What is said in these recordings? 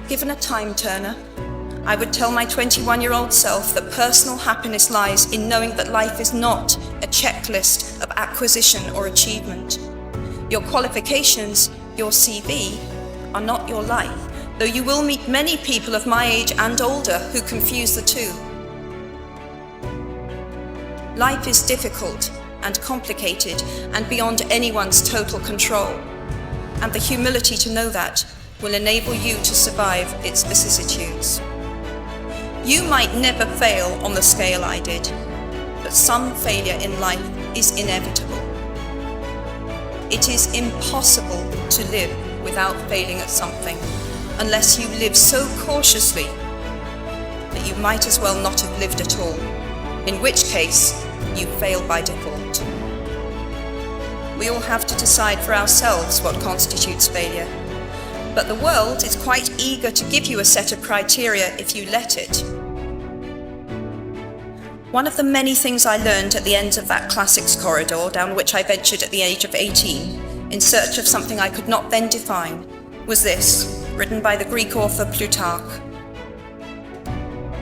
Given a time turner, I would tell my 21-year-old self that personal happiness lies in knowing that life is not a checklist of acquisition or achievement. Your qualifications, your CV, are not your life, though you will meet many people of my age and older who confuse the two. Life is difficult and complicated and beyond anyone's total control, and the humility to know that will enable you to survive its vicissitudes. You might never fail on the scale I did, but some failure in life is inevitable. It is impossible to live without failing at something, unless you live so cautiously that you might as well not have lived at all, in which case you fail by default. We all have to decide for ourselves what constitutes failure, but the world is quite eager to give you a set of criteria if you let it. One of the many things I learned at the end of that classics corridor down which I ventured at the age of 18, in search of something I could not then define, was this, written by the Greek author Plutarch.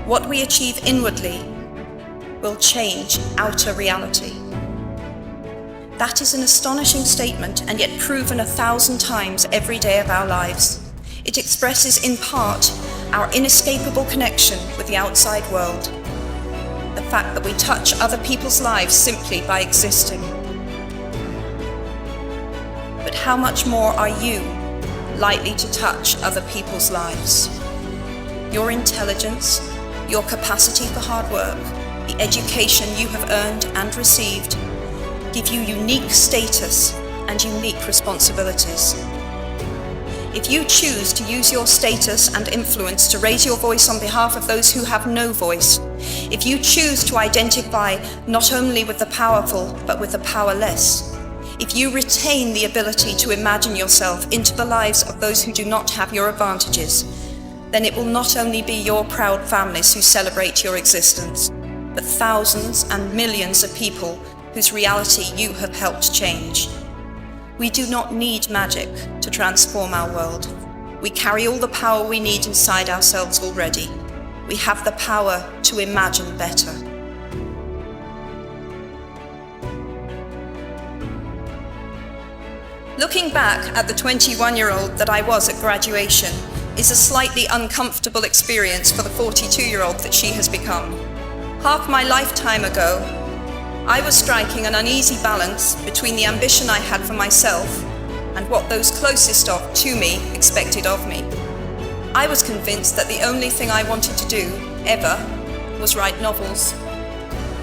What we achieve inwardly will change outer reality. That is an astonishing statement, and yet proven 1,000 times every day of our lives. It expresses in part our inescapable connection with the outside world, the fact that we touch other people's lives simply by existing. But how much more are you likely to touch other people's lives? Your intelligence, your capacity for hard work, the education you have earned and received, give you unique status and unique responsibilities. If you choose to use your status and influence to raise your voice on behalf of those who have no voice, if you choose to identify not only with the powerful but with the powerless, if you retain the ability to imagine yourself into the lives of those who do not have your advantages, then it will not only be your proud families who celebrate your existence, but thousands and millions of people whose reality you have helped change. We do not need magic to transform our world. We carry all the power we need inside ourselves already. We have the power to imagine better. Looking back at the 21-year-old that I was at graduation is a slightly uncomfortable experience for the 42-year-old that she has become. Half my lifetime ago, I was striking an uneasy balance between the ambition I had for myself and what those closest to me expected of me. I was convinced that the only thing I wanted to do, ever, was write novels.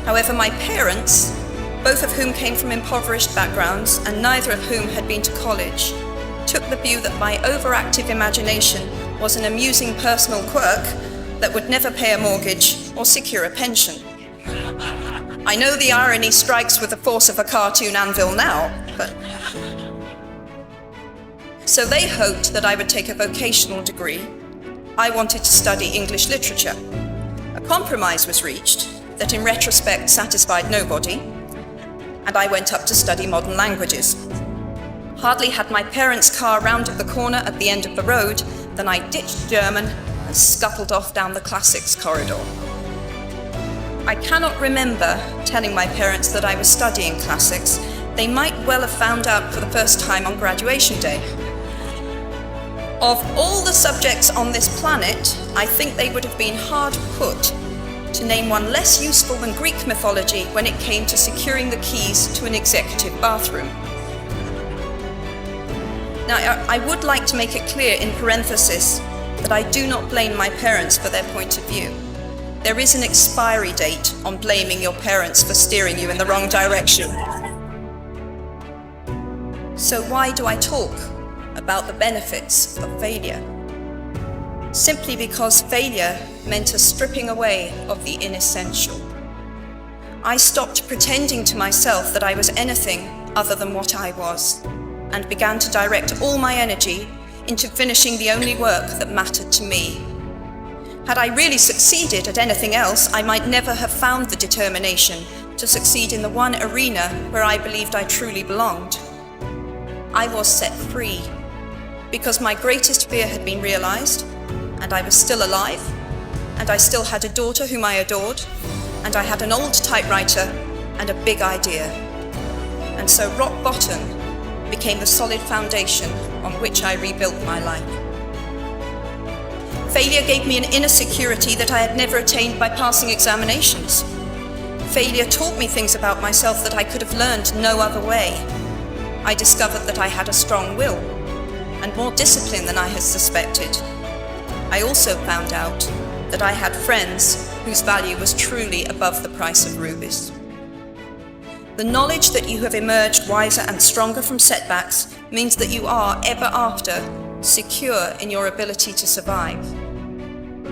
However, my parents, both of whom came from impoverished backgrounds and neither of whom had been to college, took the view that my overactive imagination was an amusing personal quirk that would never pay a mortgage or secure a pension. I know the irony strikes with the force of a cartoon anvil now, but... So they hoped that I would take a vocational degree. I wanted to study English literature. A compromise was reached that in retrospect satisfied nobody, and I went up to study modern languages. Hardly had my parents' car rounded the corner at the end of the road than I ditched German and scuttled off down the classics corridor. I cannot remember telling my parents that I was studying classics. They might well have found out for the first time on graduation day. Of all the subjects on this planet, I think they would have been hard put to name one less useful than Greek mythology when it came to securing the keys to an executive bathroom. Now, I would like to make it clear in parenthesis that I do not blame my parents for their point of view. There is an expiry date on blaming your parents for steering you in the wrong direction. So why do I talk about the benefits of failure? Simply because failure meant a stripping away of the inessential. I stopped pretending to myself that I was anything other than what I was, and began to direct all my energy into finishing the only work that mattered to me. Had I really succeeded at anything else, I might never have found the determination to succeed in the one arena where I believed I truly belonged. I was set free because my greatest fear had been realized and I was still alive, and I still had a daughter whom I adored, and I had an old typewriter and a big idea. And so rock bottom became the solid foundation on which I rebuilt my life. Failure gave me an inner security that I had never attained by passing examinations. Failure taught me things about myself that I could have learned no other way. I discovered that I had a strong will and more discipline than I had suspected. I also found out that I had friends whose value was truly above the price of rubies. The knowledge that you have emerged wiser and stronger from setbacks means that you are, ever after, secure in your ability to survive.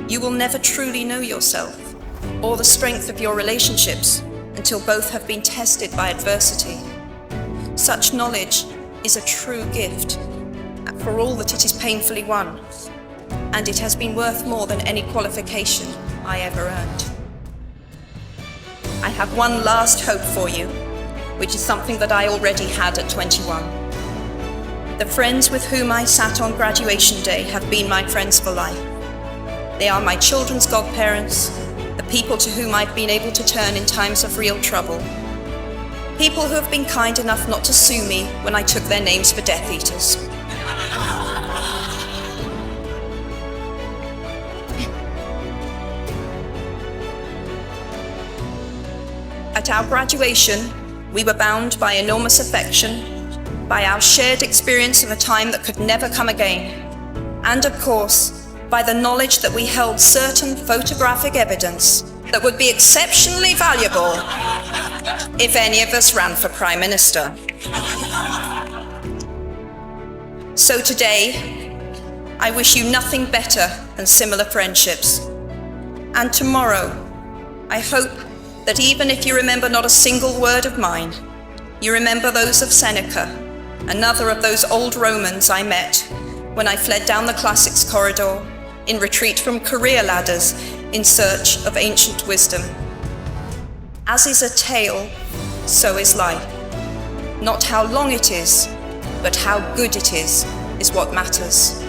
You will never truly know yourself or the strength of your relationships until both have been tested by adversity. Such knowledge is a true gift, for all that it is painfully won, and it has been worth more than any qualification I ever earned. I have one last hope for you, which is something that I already had at 21. The friends with whom I sat on graduation day have been my friends for life. They are my children's godparents, the people to whom I've been able to turn in times of real trouble. People who have been kind enough not to sue me when I took their names for Death Eaters. At our graduation, we were bound by enormous affection, by our shared experience of a time that could never come again, and of course, by the knowledge that we held certain photographic evidence that would be exceptionally valuable if any of us ran for Prime Minister. So today, I wish you nothing better than similar friendships. And tomorrow, I hope that even if you remember not a single word of mine, you remember those of Seneca, another of those old Romans I met when I fled down the classics corridor in retreat from career ladders in search of ancient wisdom. As is a tale, so is life. Not how long it is, but how good it is what matters.